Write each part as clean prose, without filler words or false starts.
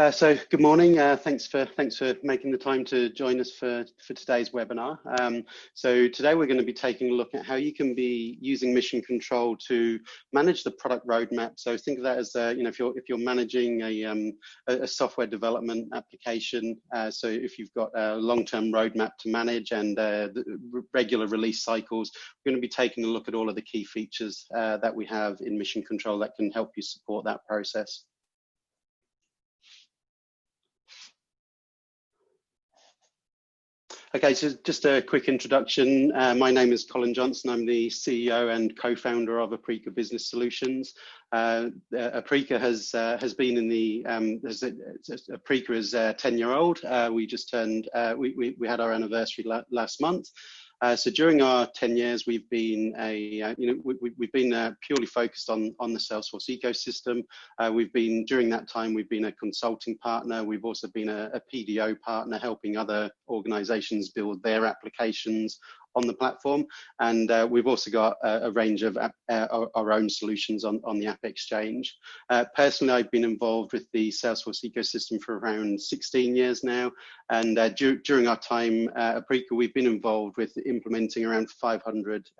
So good morning. Thanks for making the time to join us for today's webinar. So today we're going to be taking a look at how you can be using mission control to manage the product roadmap. So think of that as if you're managing a software development application. So if you've got a long-term roadmap to manage and the regular release cycles, we're going to be taking a look at all of the key features that we have in mission control that can help you support that process. Okay, so just a quick introduction. My name is Colin Johnson. I'm the CEO and co-founder of Aprika Business Solutions. Aprika has been in the Aprika is 10-year-old. We just turned we had our anniversary last month. So during our 10 years, we've been we've been purely focused on the Salesforce ecosystem. During that time, we've been a consulting partner. We've also been a PDO partner, helping other organizations build their applications on the platform. And we've also got a range of our own solutions on the App Exchange. Personally, I've been involved with the Salesforce ecosystem for around 16 years now. And during our time at Aprika, we've been involved with implementing around 500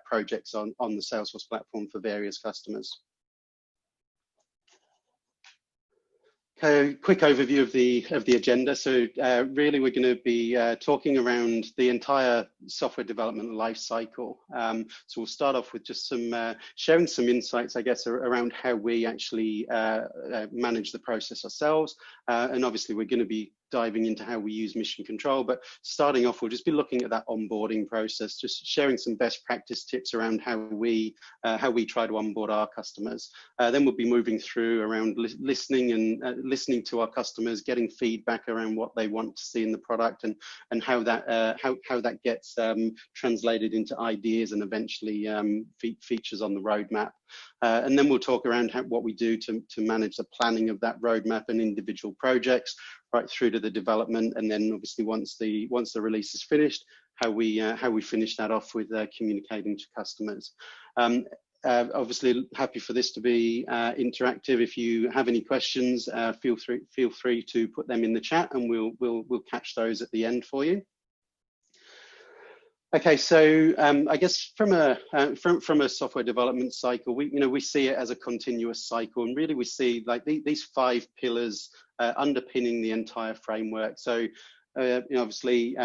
projects on the Salesforce platform for various customers. Quick overview of the agenda. So really, we're going to be talking around the entire software development life cycle. So we'll start off with just sharing some insights, I guess, around how we actually manage the process ourselves. And obviously, we're going to be diving into how we use mission control, but starting off, we'll just be looking at that onboarding process, just sharing some best practice tips around how we try to onboard our customers. Then we'll be moving through around listening to our customers, getting feedback around what they want to see in the product, and how that gets translated into ideas and eventually features on the roadmap. And then we'll talk around what we do to manage the planning of that roadmap and individual projects, right through to the development, and then obviously once the release is finished, how we finish that off with communicating to customers. Obviously, happy for this to be interactive. If you have any questions, feel free to put them in the chat, and we'll catch those at the end for you. Okay, so I guess from a software development cycle, we see it as a continuous cycle, and really we see like these 5 pillars underpinning the entire framework. So obviously,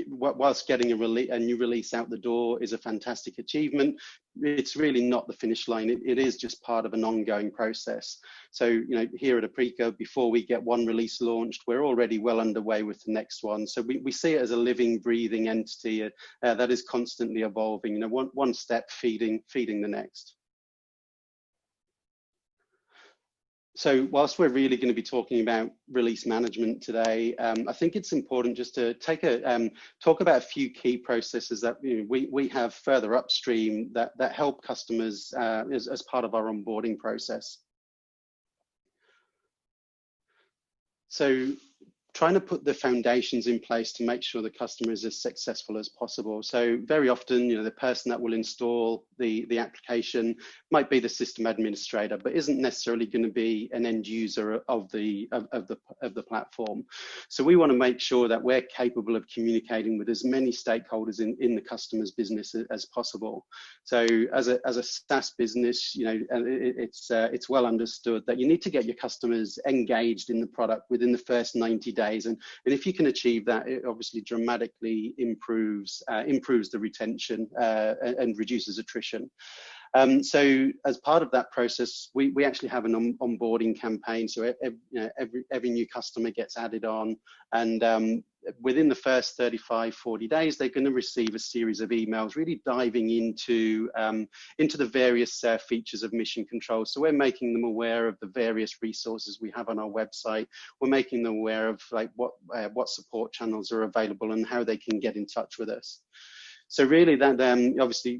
whilst getting a new release out the door is a fantastic achievement, it's really not the finish line. It is just part of an ongoing process. So here at Aprika, before we get one release launched, we're already well underway with the next one. So we see it as a living, breathing entity that is constantly evolving. One step feeding the next. So whilst we're really going to be talking about release management today, I think it's important just to talk about a few key processes that we have further upstream that help customers as part of our onboarding process. So trying to put the foundations in place to make sure the customer is as successful as possible. So very often, the person that will install the application might be the system administrator, but isn't necessarily going to be an end user of the platform. So we want to make sure that we're capable of communicating with as many stakeholders in the customer's business as possible. So as a SaaS business, it's well understood that you need to get your customers engaged in the product within the first 90 days. And if you can achieve that, it obviously dramatically improves the retention and reduces attrition. So as part of that process, we actually have an onboarding campaign. So every new customer gets added on, and within the first 35-40 days, they're going to receive a series of emails really diving into the various features of mission control. So we're making them aware of the various resources we have on our website. We're making them aware of like what support channels are available and how they can get in touch with us. So really that obviously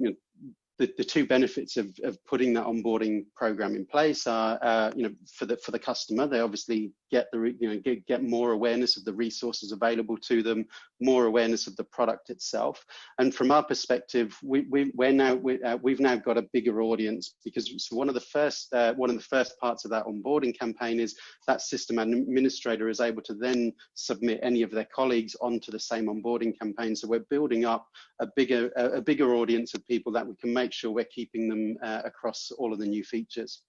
the two benefits of putting that onboarding program in place are, for the customer, they obviously get the get more awareness of the resources available to them, more awareness of the product itself. And from our perspective, we've now got a bigger audience, because so one of the first parts of that onboarding campaign is that system administrator is able to then submit any of their colleagues onto the same onboarding campaign. So we're building up a bigger audience of people that we can make sure we're keeping them across all of the new features.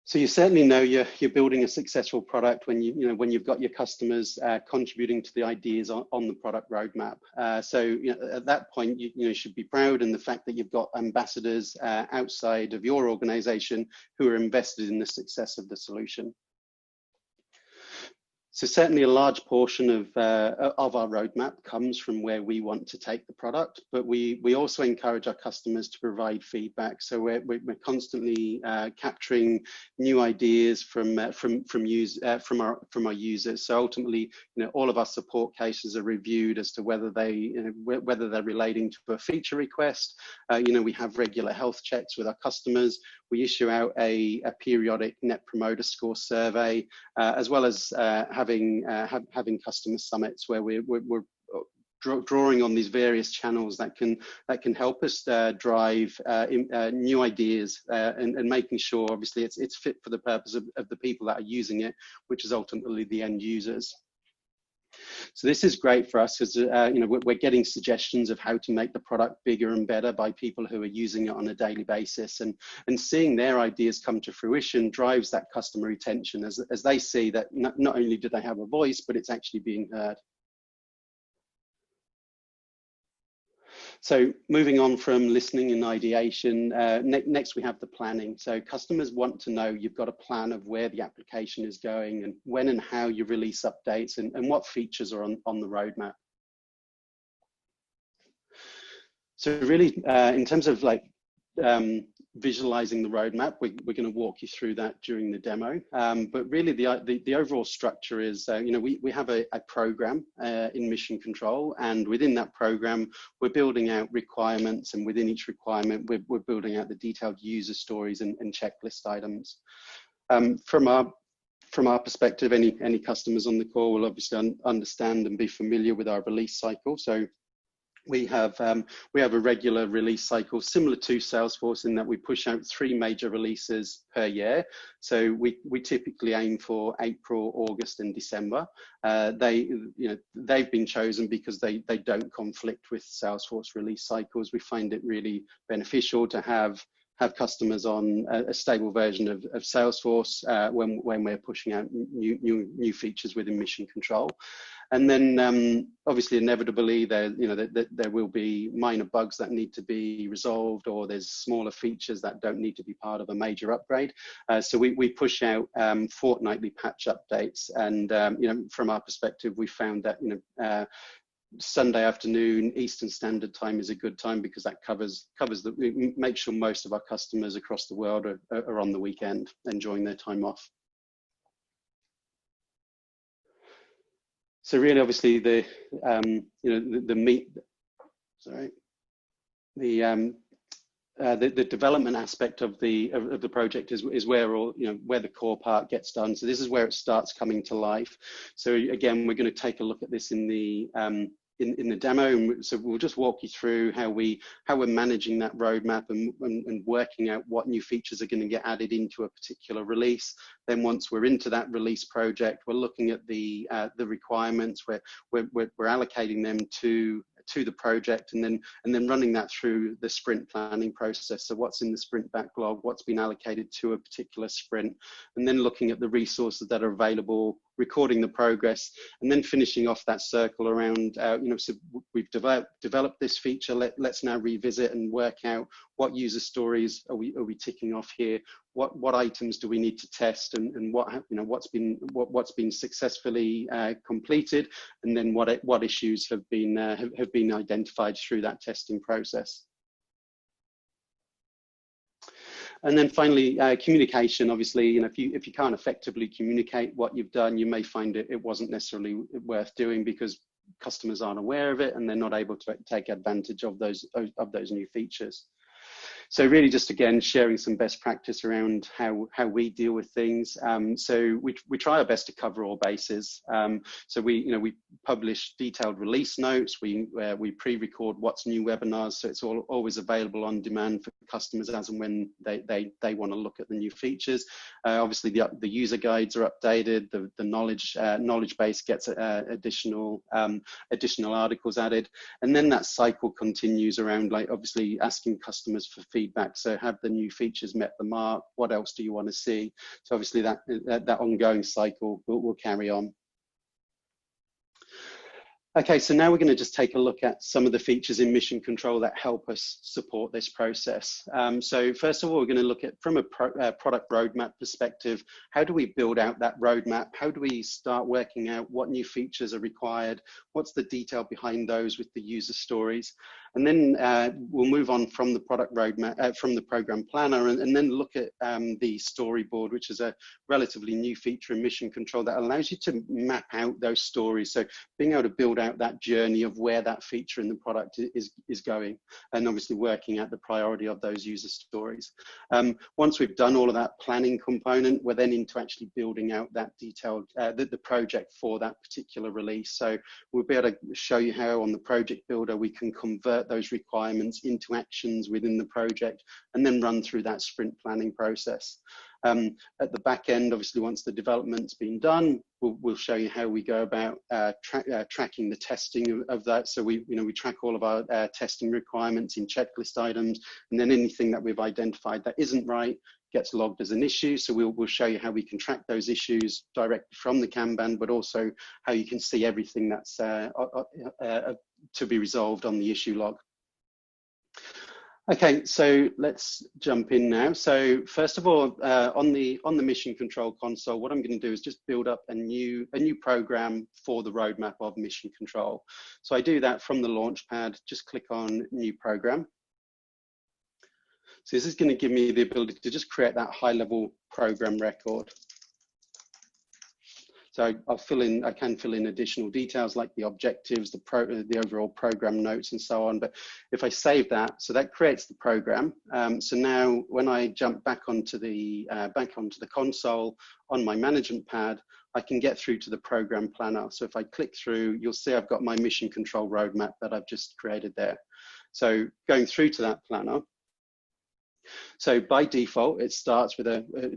So you certainly know you're building a successful product when when you've got your customers contributing to the ideas on the product roadmap. So at that point you should be proud in the fact that you've got ambassadors outside of your organization who are invested in the success of the solution. So certainly a large portion of our roadmap comes from where we want to take the product, but we also encourage our customers to provide feedback. So we're constantly capturing new ideas from our users. So ultimately, all of our support cases are reviewed as to whether they're relating to a feature request. We have regular health checks with our customers. We issue out a periodic Net Promoter Score survey, as well as having customer summits where we're drawing on these various channels that can help us drive new ideas and making sure, obviously, it's fit for the purpose of the people that are using it, which is ultimately the end users. So this is great for us because we're getting suggestions of how to make the product bigger and better by people who are using it on a daily basis, and seeing their ideas come to fruition drives that customer retention as they see that not only do they have a voice, but it's actually being heard. So moving on from listening and ideation, next we have the planning. So customers want to know you've got a plan of where the application is going and when and how you release updates and what features are on the roadmap. So really, in terms of visualizing the roadmap, we're going to walk you through that during the demo. But really, the overall structure is, we have a program in Mission Control, and within that program, we're building out requirements, and within each requirement, we're building out the detailed user stories and checklist items. From our perspective, any customers on the call will obviously understand and be familiar with our release cycle. So we have a regular release cycle similar to Salesforce in that we push out 3 major releases per year. So we typically aim for April, August, and December. They've been chosen because they don't conflict with Salesforce release cycles. We find it really beneficial to have customers on a stable version of Salesforce when we're pushing out new features within Mission Control. And then obviously inevitably there will be minor bugs that need to be resolved, or there's smaller features that don't need to be part of a major upgrade. So we push out fortnightly patch updates, and from our perspective, we found that Sunday afternoon Eastern Standard Time is a good time because that make sure most of our customers across the world are on the weekend enjoying their time off. So really, obviously, the development aspect of the project is where where the core part gets done. So this is where it starts coming to life. So again, we're going to take a look at this in the demo, and so we'll just walk you through how we're managing that roadmap and working out what new features are going to get added into a particular release. Then once we're into that release project, we're looking at the requirements, we're allocating them to the project, and then running that through the sprint planning process. So what's in the sprint backlog, what's been allocated to a particular sprint, and then looking at the resources that are available, recording the progress, and then finishing off that circle around, so we've developed this feature, let's now revisit and work out what user stories are we ticking off here, what items do we need to test, and what's been successfully completed, and then what issues have been identified through that testing process. And then finally, communication. Obviously, if you can't effectively communicate what you've done, you may find it wasn't necessarily worth doing because customers aren't aware of it and they're not able to take advantage of those new features. So really just again sharing some best practice around how we deal with things. So we try our best to cover all bases. So we publish detailed release notes. We pre-record what's new webinars, so it's always available on demand for customers as and when they want to look at the new features. Obviously the user guides are updated. The knowledge base gets additional articles added, and then that cycle continues around, like obviously asking customers for feedback. So have the new features met the mark? What else do you want to see? So obviously that ongoing cycle will carry on. Okay, so now we're going to just take a look at some of the features in Mission Control that help us support this process. So first of all, we're going to look at, from a product roadmap perspective, how do we build out that roadmap? How do we start working out what new features are required? What's the detail behind those with the user stories? And then we'll move on from the product roadmap, from the program planner, and then look at the storyboard, which is a relatively new feature in Mission Control that allows you to map out those stories. So being able to build out that journey of where that feature in the product is going, and obviously working out the priority of those user stories. Once we've done all of that planning component, we're then into actually building out that detailed, the project for that particular release. So we'll be able to show you how on the project builder we can convert those requirements into actions within the project and then run through that sprint planning process. At the back end, obviously, once the development's been done, we'll show you how we go about tracking the testing of that. So we track all of our testing requirements in checklist items, and then anything that we've identified that isn't right gets logged as an issue. So we'll show you how we can track those issues directly from the Kanban, but also how you can see everything that's to be resolved on the issue log. Okay, so let's jump in now. So first of all, on the Mission Control console, what I'm going to do is just build up a new program for the roadmap of Mission Control. So I do that from the Launchpad. Just click on New Program. So this is going to give me the ability to just create that high-level program record. So I can fill in additional details like the objectives, the overall program notes, and so on. But if I save that, so that creates the program. So now when I jump back onto the console on my management pad, I can get through to the program planner. So if I click through, you'll see I've got my Mission Control roadmap that I've just created there. So going through to that planner. So by default, it starts with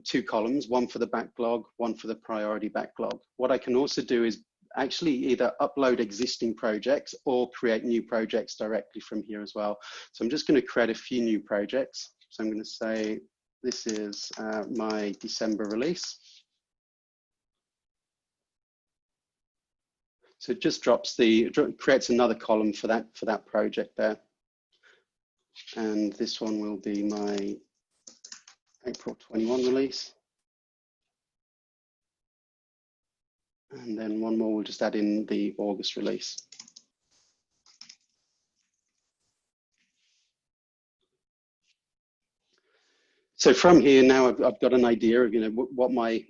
two columns, one for the backlog, one for the priority backlog. What I can also do is actually either upload existing projects or create new projects directly from here as well. So I'm just going to create a few new projects. So I'm going to say, this is my December release. So it just creates another column for that project there. And this one will be my April 21 release. And then one more, we'll just add in the August release. So from here now, I've got an idea of what my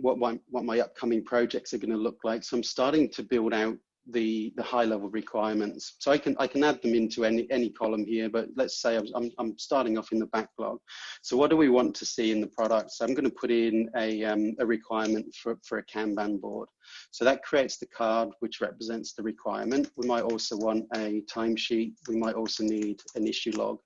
upcoming projects are going to look like. So I'm starting to build out the high level requirements. So I can add them into any column here, but let's say I'm starting off in the backlog. So what do we want to see in the product? So I'm going to put in a requirement for a Kanban board. So that creates the card which represents the requirement. We might also want a timesheet. We might also need an issue log.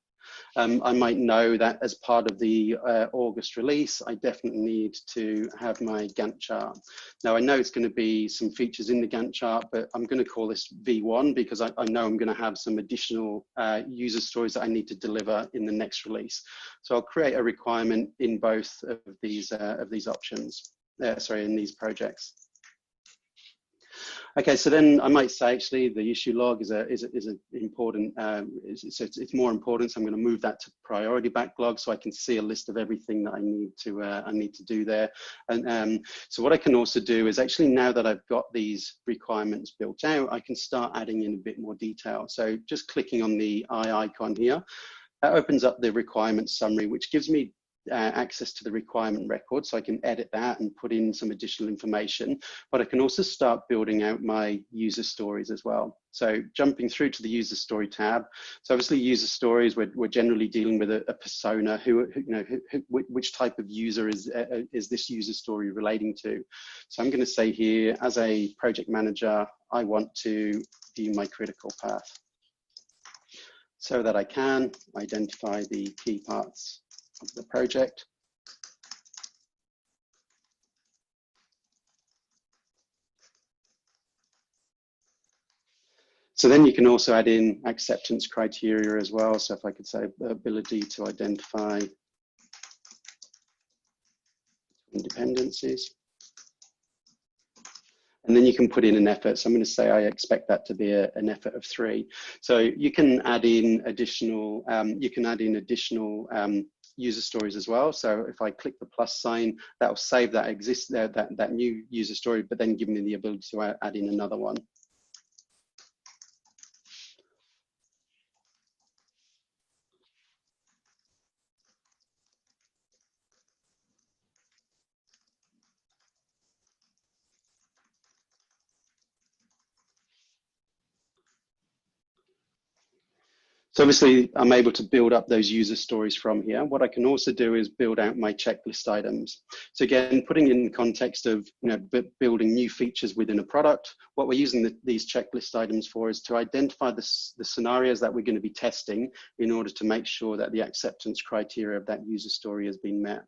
I might know that as part of the August release, I definitely need to have my Gantt chart. Now I know it's going to be some features in the Gantt chart, but I'm going to call this V1 because I know I'm going to have some additional user stories that I need to deliver in the next release. So I'll create a requirement in both of these options, in these projects. Okay, so then I might say actually the issue log is important. It's more important. So I'm going to move that to priority backlog so I can see a list of everything that I need to do there. And so what I can also do is actually now that I've got these requirements built out, I can start adding in a bit more detail. So just clicking on the eye icon here, that opens up the requirements summary, which gives me access to the requirement record, so I can edit that and put in some additional information, but I can also start building out my user stories as well. So jumping through to the user story tab. So obviously user stories, we're generally dealing with a persona, which type of user is this user story relating to. So I'm going to say here, as a project manager, I want to view my critical path so that I can identify the key parts of the project. So then you can also add in acceptance criteria as well. So if I could say ability to identify dependencies. And then you can put in an effort. So I'm going to say I expect that to be an effort of 3. So you can add in additional user stories as well. So if I click the plus sign, that will save that new user story, but then give me the ability to add in another one. So obviously I'm able to build up those user stories from here. What I can also do is build out my checklist items. So again, putting in the context of building new features within a product, what we're using these checklist items for is to identify the scenarios that we're going to be testing in order to make sure that the acceptance criteria of that user story has been met.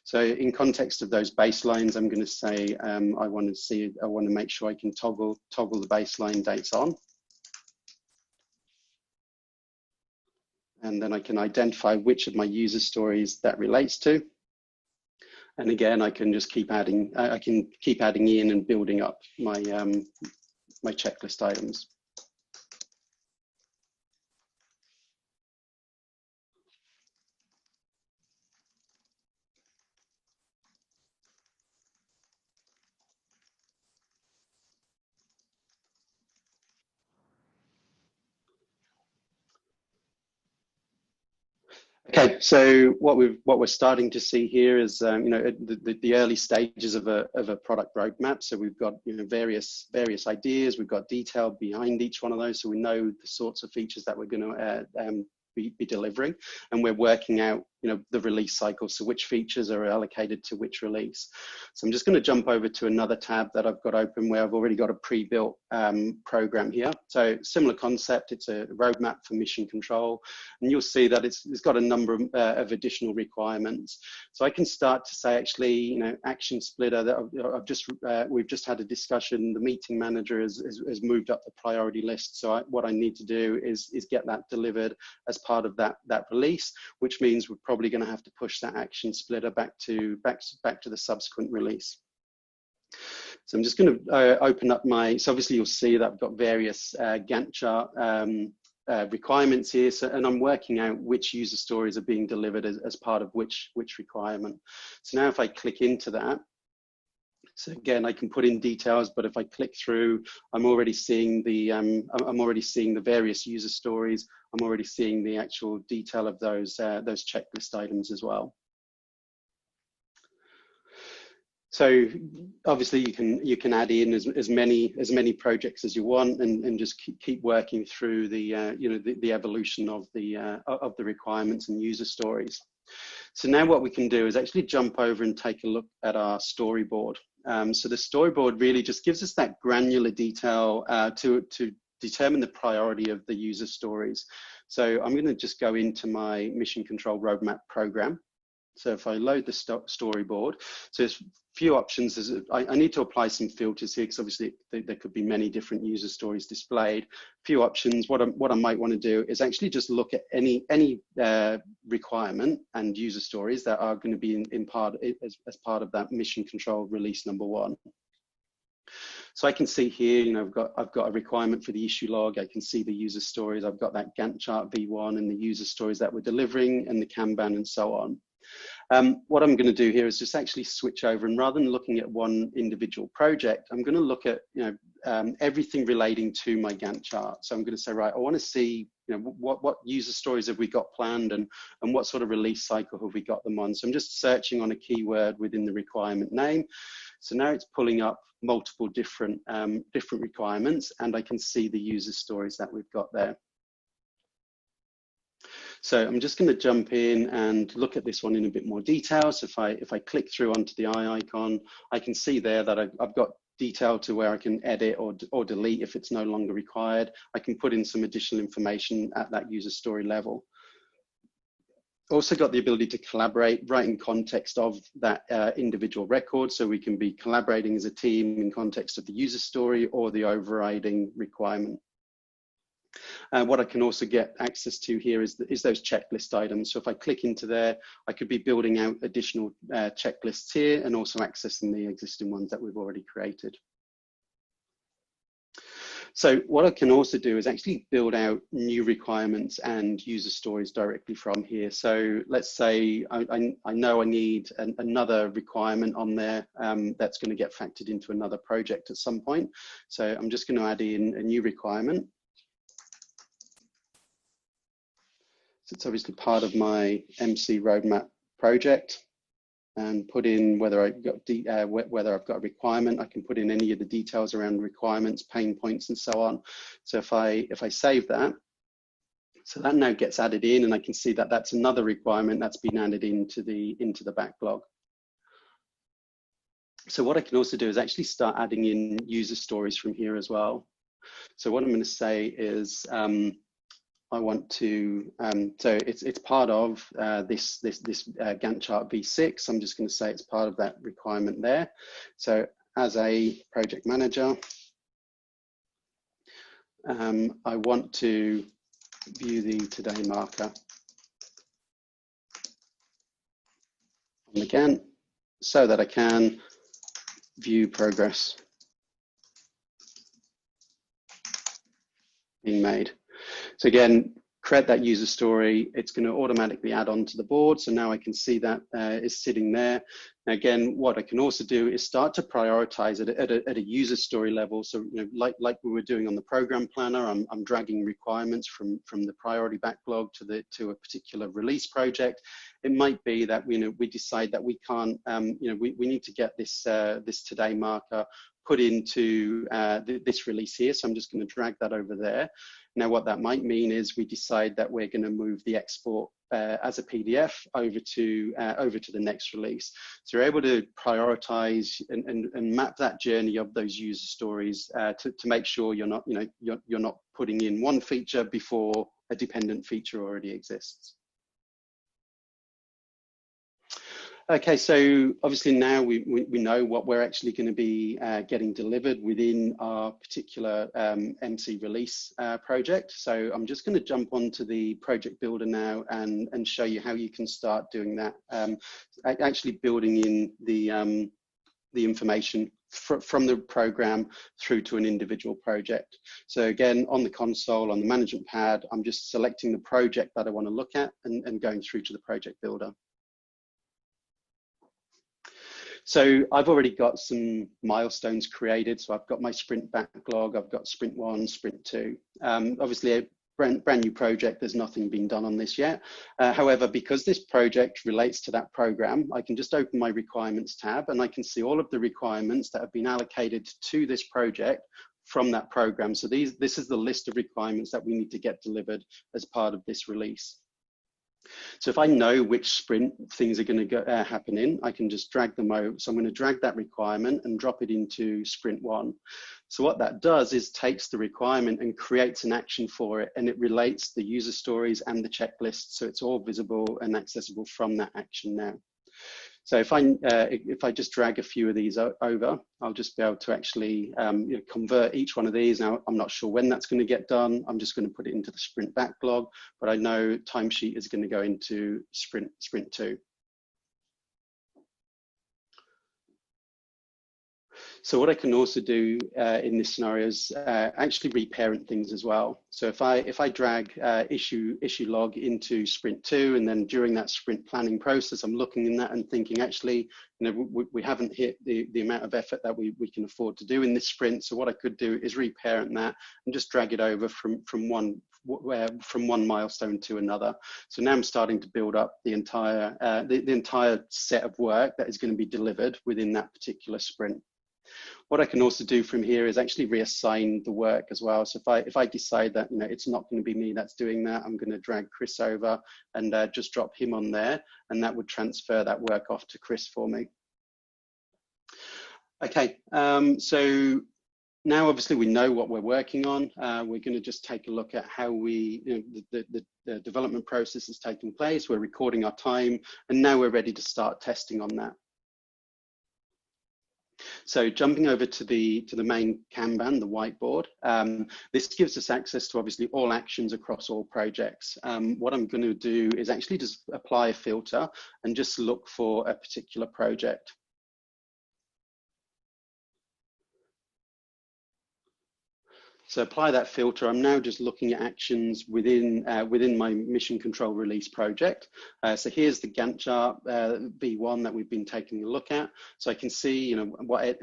So in context of those baselines, I'm going to say I want to make sure I can toggle the baseline dates on. And then I can identify which of my user stories that relates to. And again, I can just keep adding, in and building up my, my checklist items. Okay, so what we're starting to see here is the early stages of a product roadmap. So we've got various ideas, we've got detail behind each one of those, so we know the sorts of features that we're going to be delivering, and we're working out the release cycle, so which features are allocated to which release. So I'm just going to jump over to another tab that I've got open where I've already got a pre-built program here. So similar concept, it's a roadmap for mission control, and you'll see that it's got a number of additional requirements. So I can start to say, actually, action splitter that we've just had a discussion, the meeting manager has moved up the priority list. So what I need to do is get that delivered as part of that release, which means we're probably going to have to push that action splitter back to the subsequent release. So I'm just going to open up so obviously you'll see that I've got various Gantt chart requirements here, and I'm working out which user stories are being delivered as part of which requirement. So now if I click into that, so again, I can put in details, but if I click through, I'm already seeing the various user stories. I'm already seeing the actual detail of those checklist items as well. So obviously you can add in as many projects as you want, and just keep working through the the evolution of the requirements and user stories. So now what we can do is actually jump over and take a look at our storyboard. So the storyboard really just gives us that granular detail to determine the priority of the user stories. So I'm going to just go into my mission control roadmap program. So if I load the storyboard, so there's a few options. I need to apply some filters here because obviously there could be many different user stories displayed. A few options. What I might want to do is actually just look at any requirement and user stories that are going to be as part of that mission control release number 1. So I can see here, I've got a requirement for the issue log. I can see the user stories. I've got that Gantt chart V1 and the user stories that we're delivering and the Kanban and so on. What I'm going to do here is just actually switch over, and rather than looking at one individual project, I'm going to look at everything relating to my Gantt chart. So I'm going to say, right, I want to see what user stories have we got planned, and what sort of release cycle have we got them on. So I'm just searching on a keyword within the requirement name. So now it's pulling up multiple different requirements, and I can see the user stories that we've got there. So I'm just going to jump in and look at this one in a bit more detail. So if I click through onto the eye icon, I can see there that I've got detail to where I can edit or delete if it's no longer required. I can put in some additional information at that user story level. Also got the ability to collaborate right in context of that individual record, so we can be collaborating as a team in context of the user story or the overriding requirement. What I can also get access to here is those checklist items. So if I click into there, I could be building out additional checklists here and also accessing the existing ones that we've already created. So what I can also do is actually build out new requirements and user stories directly from here. So let's say I know I need another requirement on there that's going to get factored into another project at some point. So I'm just going to add in a new requirement. So it's obviously part of my MC roadmap project, and put in whether I've got a requirement. I can put in any of the details around requirements, pain points, and so on. So if I save that, so that now gets added in, and I can see that that's another requirement that's been added into the backlog. So what I can also do is actually start adding in user stories from here as well. So what I'm going to say is I want to, so it's part of this Gantt chart V6. I'm just going to say it's part of that requirement there. So as a project manager, I want to view the today marker on the Gantt so that I can view progress being made. So again, create that user story. It's going to automatically add on to the board. So now I can see that is sitting there. Now again, what I can also do is start to prioritize it at a user story level. So like we were doing on the program planner, I'm dragging requirements from the priority backlog to a particular release project. It might be that we decide that we can't, we need to get this today marker put into this release here. So I'm just going to drag that over there. Now, what that might mean is we decide that we're going to move the export as a PDF over to the next release. So you're able to prioritize and map that journey of those user stories to make sure you're not putting in one feature before a dependent feature already exists. Okay, so obviously now we know what we're actually going to be getting delivered within our particular MC release project. So I'm just going to jump onto the project builder now and show you how you can start doing that, actually building in the information from the program through to an individual project. So again, on the console, on the management pad, I'm just selecting the project that I want to look at and going through to the project builder. So I've already got some milestones created. So I've got my sprint backlog, I've got sprint 1, sprint 2. Obviously a brand new project, there's nothing been done on this yet. However, because this project relates to that program, I can just open my requirements tab and I can see all of the requirements that have been allocated to this project from that program. So this is the list of requirements that we need to get delivered as part of this release. So if I know which sprint things are going to happen in, I can just drag them over. So I'm going to drag that requirement and drop it into sprint 1. So what that does is takes the requirement and creates an action for it, and it relates the user stories and the checklist. So it's all visible and accessible from that action now. So if I just drag a few of these over, I'll just be able to actually convert each one of these. Now, I'm not sure when that's going to get done. I'm just going to put it into the sprint backlog, but I know timesheet is going to go into sprint 2. So what I can also do in this scenario is actually reparent things as well. So if I drag issue log into sprint 2, and then during that sprint planning process, I'm looking in that and thinking, actually, we haven't hit the amount of effort that we can afford to do in this sprint. So what I could do is reparent that and just drag it over from one from one milestone to another. So now I'm starting to build up the entire the entire set of work that is going to be delivered within that particular sprint. What I can also do from here is actually reassign the work as well. So if I decide that it's not going to be me that's doing that, I'm going to drag Chris over and just drop him on there, and that would transfer that work off to Chris for me. Okay, so now obviously we know what we're working on. We're going to just take a look at how we, the development process is taking place. We're recording our time, and now we're ready to start testing on that. So jumping over to the main Kanban, the whiteboard, this gives us access to obviously all actions across all projects. What I'm going to do is actually just apply a filter and just look for a particular project. So apply that filter. I'm now just looking at actions within my mission control release project. So here's the Gantt chart V1 that we've been taking a look at. So I can see what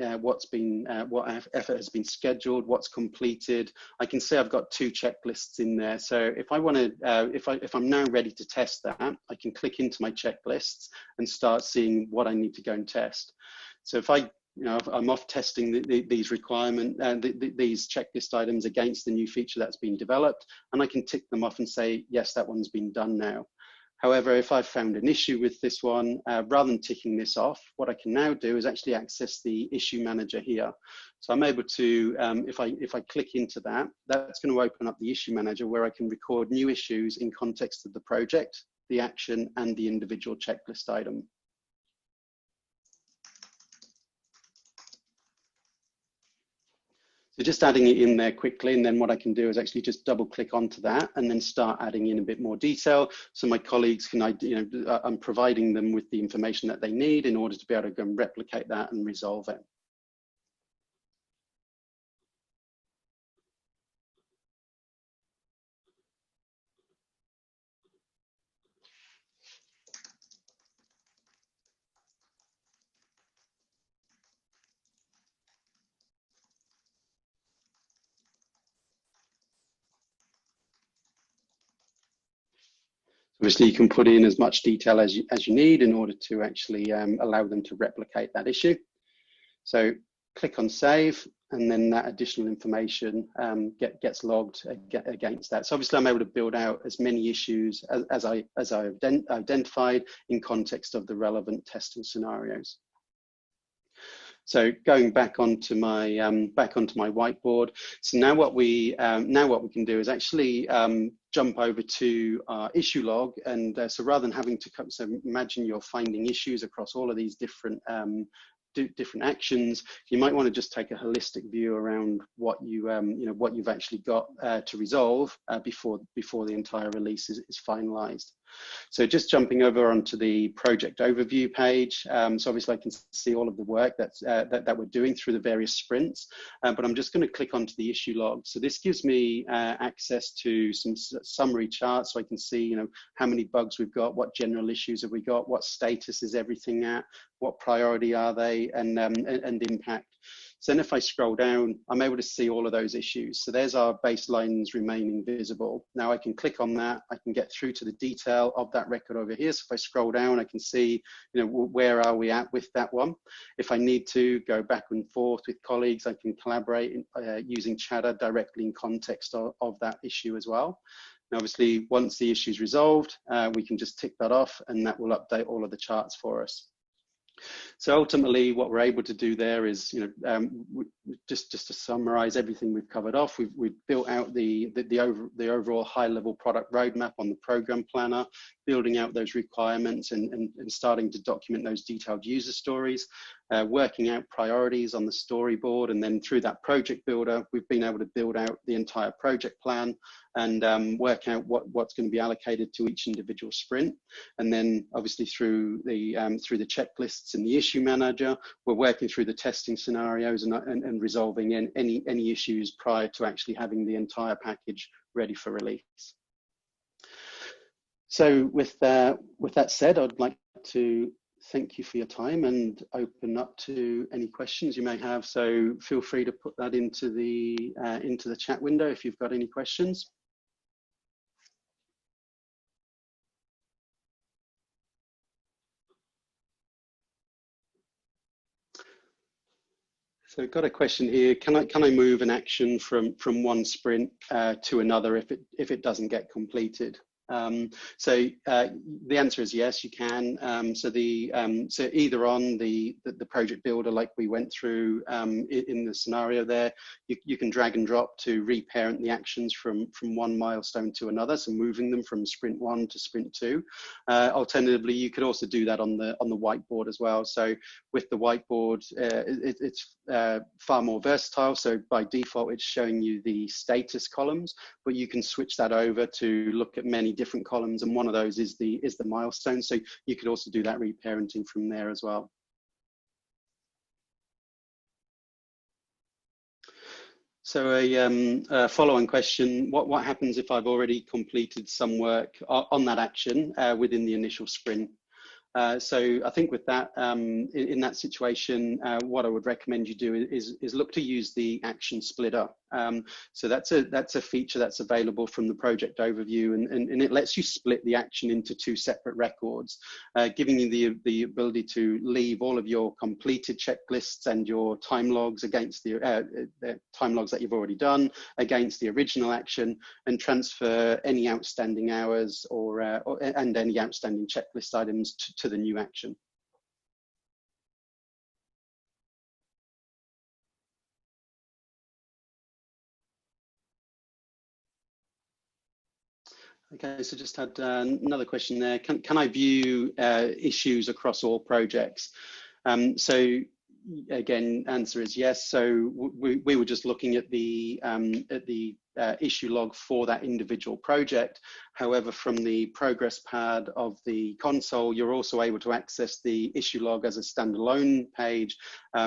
effort has been scheduled, what's completed. I can see I've got 2 checklists in there. So if I want to, if I'm now ready to test that, I can click into my checklists and start seeing what I need to go and test. So if I'm off testing these requirement these checklist items against the new feature that's been developed, and I can tick them off and say, yes, that one's been done now. However, if I've found an issue with this one, rather than ticking this off, what I can now do is actually access the issue manager here. So I'm able to, if I click into that, that's going to open up the issue manager where I can record new issues in context of the project, the action, and the individual checklist item. So just adding it in there quickly, and then what I can do is actually just double click onto that and then start adding in a bit more detail. So my colleagues can, I'm providing them with the information that they need in order to be able to go and replicate that and resolve it. Obviously, you can put in as much detail as you need in order to actually allow them to replicate that issue. So click on save, and then that additional information gets logged against that. So obviously, I'm able to build out as many issues as I identified in context of the relevant testing scenarios. So going back onto my whiteboard. So now what we can do is actually jump over to our issue log, and so rather than having to imagine you're finding issues across all of these different actions, you might want to just take a holistic view around what what you've actually got to resolve before the entire release is finalized. So just jumping over onto the project overview page. So obviously I can see all of the work that we're doing through the various sprints, but I'm just going to click onto the issue log. So this gives me access to some summary charts, so I can see how many bugs we've got, what general issues have we got, what status is everything at, what priority are they, and impact. So then if I scroll down, I'm able to see all of those issues. So there's our baselines remaining visible. Now I can click on that. I can get through to the detail of that record over here. So if I scroll down, I can see, where are we at with that one. If I need to go back and forth with colleagues, I can collaborate using chatter directly in context of that issue as well. And obviously, once the issue is resolved, we can just tick that off, and that will update all of the charts for us. So ultimately, what we're able to do there is, just to summarize everything we've covered off, we've built out the overall high-level product roadmap on the program planner, building out those requirements and starting to document those detailed user stories, working out priorities on the storyboard, and then through that project builder, we've been able to build out the entire project plan and work out what's going to be allocated to each individual sprint. And then obviously through the checklists in the issue manager, we're working through the testing scenarios and resolving any issues prior to actually having the entire package ready for release. So with that said, I'd like to thank you for your time and open up to any questions you may have. So feel free to put that into the chat window if you've got any questions. So I've got a question here. Can I move an action from one sprint to another if it doesn't get completed? The answer is yes, you can. So either on the project builder, like we went through in the scenario there, you can drag and drop to reparent the actions from one milestone to another, so moving them from sprint 1 to sprint 2. Alternatively, you could also do that on the whiteboard as well. So with the whiteboard, it's far more versatile. So by default, it's showing you the status columns, but you can switch that over to look at many different columns, and one of those is the milestone. So you could also do that reparenting from there as well. So a follow-on question, what happens if I've already completed some work on that action within the initial sprint? So I think with that, in that situation, what I would recommend you do is look to use the action splitter. So that's a feature that's available from the project overview, and it lets you split the action into 2 separate records, giving you the ability to leave all of your completed checklists and your time logs against the time logs that you've already done against the original action, and transfer any outstanding hours and any outstanding checklist items to the new action. Okay, so just had another question there. Can I view issues across all projects? So again, answer is yes. So we were just looking at the issue log for that individual project. However, from the progress pad of the console, you're also able to access the issue log as a standalone page.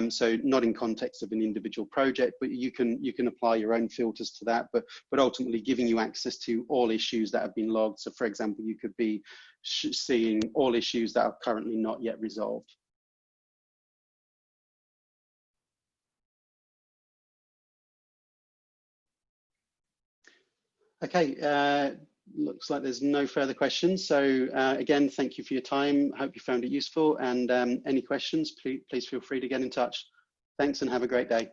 So not in context of an individual project, but you can apply your own filters to that, but ultimately giving you access to all issues that have been logged. So for example, you could be seeing all issues that are currently not yet resolved. Okay, looks like there's no further questions. So again, thank you for your time. Hope you found it useful, and any questions, please feel free to get in touch. Thanks and have a great day.